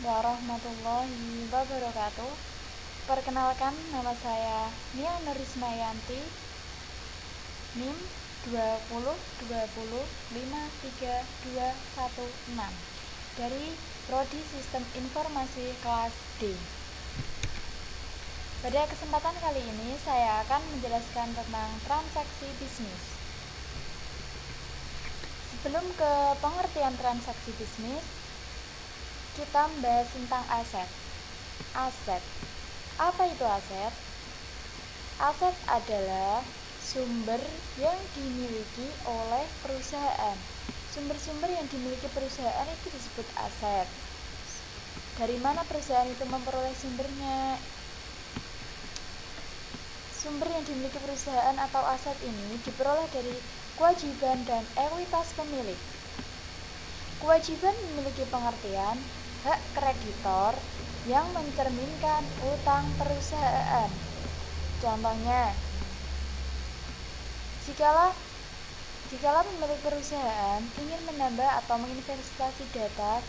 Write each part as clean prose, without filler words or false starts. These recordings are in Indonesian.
warahmatullahi wabarakatuh. Perkenalkan, nama saya Nia Nurismayanti, NIM 202053216 dari Prodi Sistem Informasi kelas D. Pada kesempatan kali ini saya akan menjelaskan tentang transaksi bisnis. Sebelum ke pengertian transaksi bisnis, kita membahas tentang aset. Aset. Apa itu aset? Aset adalah sumber yang dimiliki oleh perusahaan. Sumber-sumber yang dimiliki perusahaan itu disebut aset. Dari mana perusahaan itu memperoleh sumbernya? Sumber yang dimiliki perusahaan atau aset ini diperoleh dari kewajiban dan ekuitas pemilik. Kewajiban memiliki pengertian hak kreditor yang mencerminkan utang perusahaan. Contohnya, jikalau pemilik perusahaan ingin menambah atau menginvestasi data,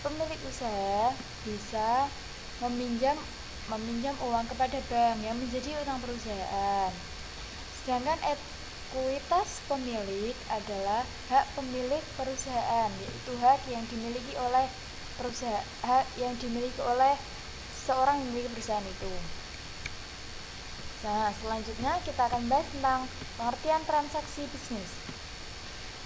pemilik usaha bisa meminjam uang kepada bank yang menjadi utang perusahaan. Sedangkan ekuitas pemilik adalah hak pemilik perusahaan, yaitu hak yang dimiliki oleh seorang yang memiliki perusahaan itu. Nah, selanjutnya kita akan bahas tentang pengertian transaksi bisnis.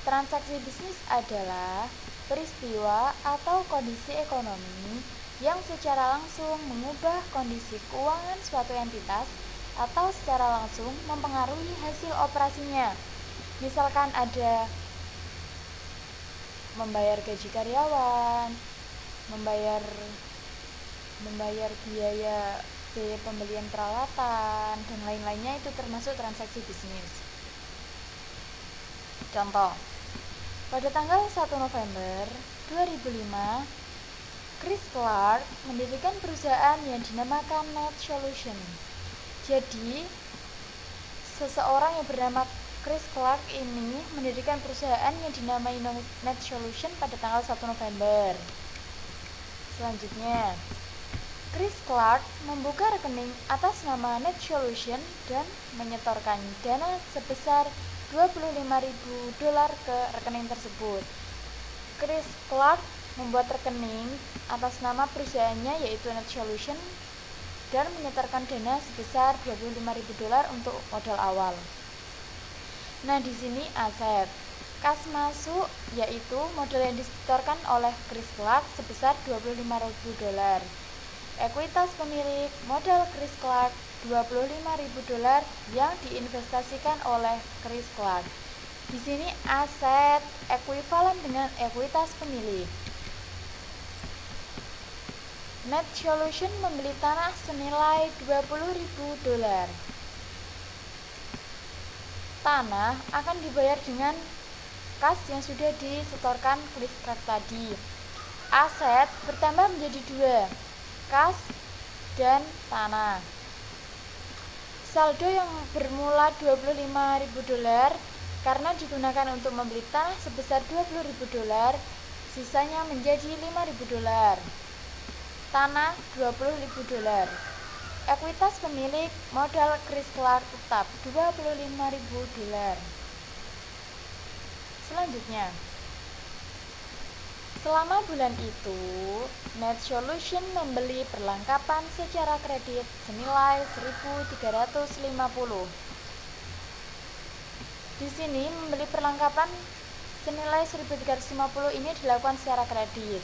Transaksi bisnis adalah peristiwa atau kondisi ekonomi yang secara langsung mengubah kondisi keuangan suatu entitas atau secara langsung mempengaruhi hasil operasinya. Misalkan ada membayar gaji karyawan, membayar biaya pembelian peralatan dan lain-lainnya, itu termasuk transaksi bisnis. Contoh, pada tanggal 1 November 2005, Chris Clark mendirikan perusahaan yang dinamakan Net Solution. Jadi, seseorang yang bernama Chris Clark ini mendirikan perusahaan yang dinamai Net Solution pada tanggal 1 November. Selanjutnya, Chris Clark membuka rekening atas nama Net Solution dan menyetorkan dana sebesar $25.000 ke rekening tersebut. Chris Clark membuat rekening atas nama perusahaannya yaitu Net Solution dan menyetorkan dana sebesar $25.000 untuk modal awal. Nah, di sini aset. Kas masuk yaitu modal yang disetorkan oleh Chris Clark sebesar $25.000. Ekuitas pemilik modal Chris Clark $25.000 yang diinvestasikan oleh Chris Clark. Di sini aset ekuivalen dengan ekuitas pemilik. Net Solution membeli tanah senilai $20.000. Tanah akan dibayar dengan kas yang sudah disetorkan Chris Clark tadi. Aset bertambah menjadi 2, kas dan tanah. Saldo yang bermula $25.000 karena digunakan untuk membeli tanah sebesar $20.000, sisanya menjadi $5.000. Tanah $20.000. Ekuitas pemilik modal Chris Clark tetap $25.000. Selanjutnya, selama bulan itu, Net Solution membeli perlengkapan secara kredit senilai $1.350. Di sini membeli perlengkapan senilai $1.350 ini dilakukan secara kredit.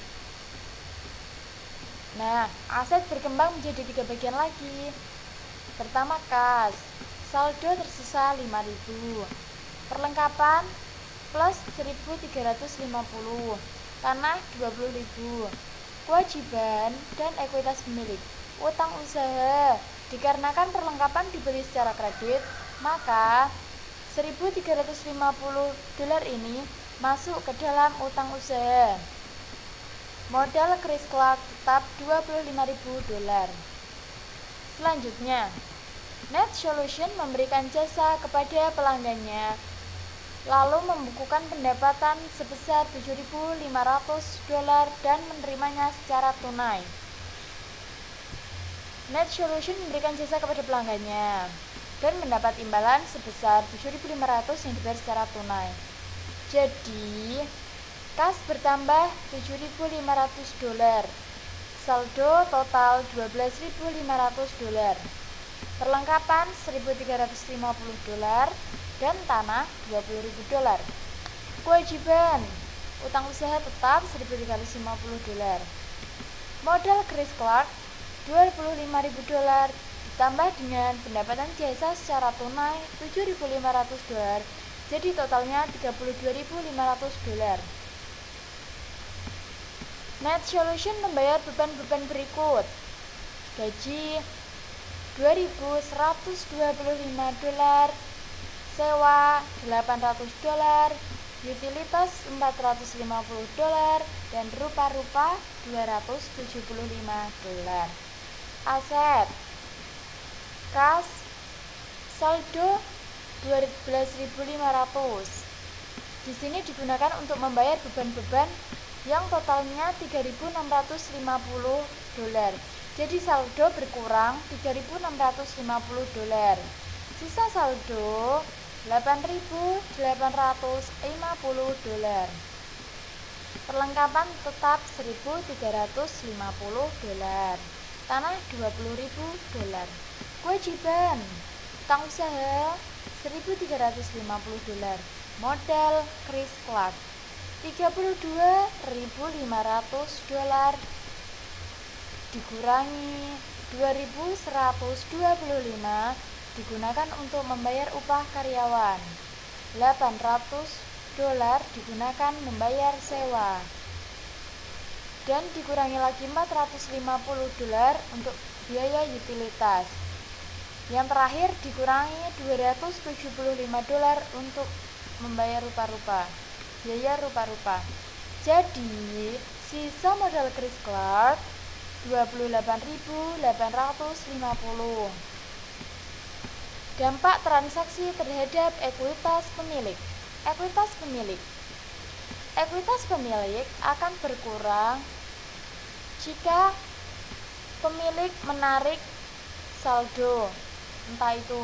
Nah, aset berkembang menjadi 3 bagian lagi. Pertama, kas, saldo tersisa $5.000. Perlengkapan plus $1.350. Tanah $20.000. Kewajiban dan ekuitas pemilik. Utang usaha. Dikarenakan perlengkapan dibeli secara kredit, maka $1.350 ini masuk ke dalam utang usaha. Modal Chris Clark tetap $25.000. Selanjutnya, Net Solution memberikan jasa kepada pelanggannya lalu membukukan pendapatan sebesar $7.500 dan menerimanya secara tunai. NetSolution memberikan jasa kepada pelanggannya dan mendapat imbalan sebesar $7.500 yang dibayar secara tunai. Jadi, kas bertambah $7.500, saldo total $12.500, perlengkapan $1.350 dan tanah $20.000. Kewajiban utang usaha tetap $1.350. Modal Chris Clark $25.000 ditambah dengan pendapatan jasa secara tunai $7.500, jadi totalnya $32.500. NetSolution membayar beban-beban berikut: gaji $2.125, sewa $800, utilitas $450, dan rupa-rupa $275. Aset: kas saldo $12.500. Di sini digunakan untuk membayar beban-beban yang totalnya $3.650. Jadi saldo berkurang $3.650. Sisa saldo $8.850. Perlengkapan tetap $1.350. Tanah $20.000. Kewajiban utang usaha $1.350. Modal Chris Clark $32.500 dikurangi $2.125 digunakan untuk membayar upah karyawan, $800 digunakan membayar sewa, dan dikurangi lagi $450 untuk biaya utilitas. Yang terakhir dikurangi $275 untuk membayar biaya rupa-rupa. Jadi sisa modal Chris Clark $28.850. Dampak transaksi terhadap ekuitas pemilik. Ekuitas pemilik akan berkurang jika pemilik menarik saldo, entah itu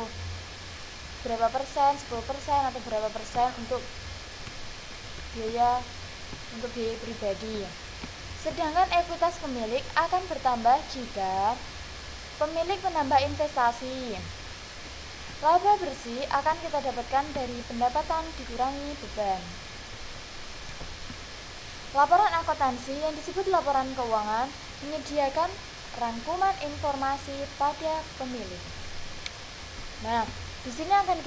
berapa persen, 10% atau berapa persen untuk biaya pribadi. Sedangkan ekuitas pemilik akan bertambah jika pemilik menambah investasi. Laba bersih akan kita dapatkan dari pendapatan dikurangi beban. Laporan akuntansi yang disebut laporan keuangan menyediakan rangkuman informasi pada pemilik. Nah, di sini akan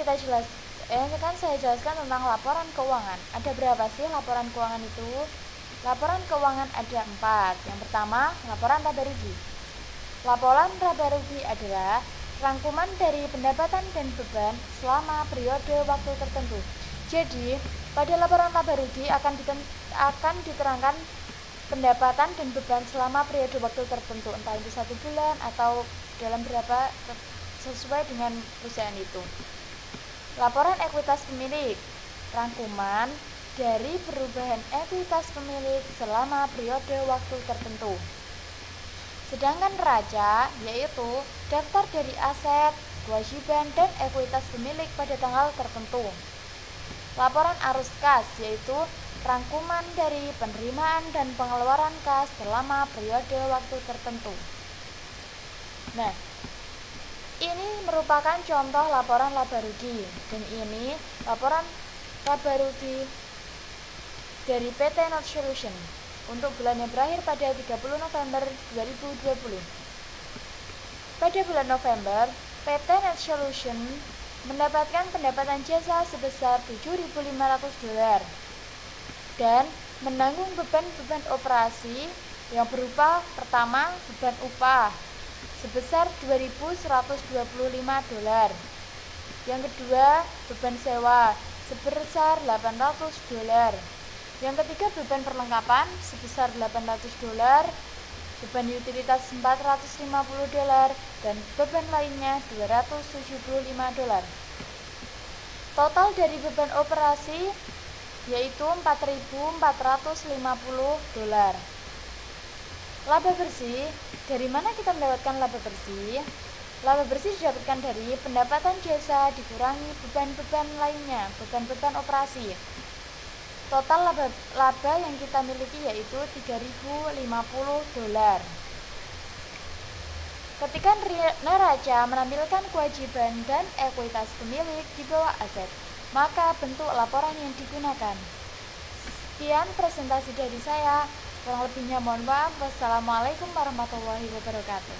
saya jelaskan tentang laporan keuangan. Ada berapa sih laporan keuangan itu? Laporan keuangan ada 4. Yang pertama, laporan laba rugi. Laporan laba rugi adalah rangkuman dari pendapatan dan beban selama periode waktu tertentu. Jadi, pada laporan laba rugi akan diterangkan pendapatan dan beban selama periode waktu tertentu, entah itu 1 bulan atau dalam berapa, sesuai dengan perusahaan itu. Laporan ekuitas pemilik, rangkuman dari perubahan ekuitas pemilik selama periode waktu tertentu. Sedangkan neraca yaitu daftar dari aset, kewajiban, dan ekuitas pemilik pada tanggal tertentu. Laporan arus kas yaitu rangkuman dari penerimaan dan pengeluaran kas selama periode waktu tertentu. Nah, ini merupakan contoh laporan laba rugi, dan ini laporan laba rugi dari PT NetSolution untuk bulan yang berakhir pada 30 November 2020. Pada bulan November, PT NetSolution mendapatkan pendapatan jasa sebesar $7.500 dan menanggung beban-beban operasi yang berupa pertama, beban upah sebesar $2.125. Yang kedua, beban sewa sebesar $800. Yang ketiga, beban perlengkapan sebesar $800, beban utilitas $450, dan beban lainnya $275. Total dari beban operasi yaitu 4.450 dolar. Laba bersih, dari mana kita mendapatkan laba bersih? Laba bersih didapatkan dari pendapatan jasa dikurangi beban-beban lainnya, beban-beban operasi. Total laba yang kita miliki yaitu 3.050 dolar. Ketika neraca menampilkan kewajiban dan ekuitas pemilik di bawah aset, maka bentuk laporan yang digunakan. Sekian presentasi dari saya. Kurang lebihnya mohon maaf. Wassalamualaikum warahmatullahi wabarakatuh.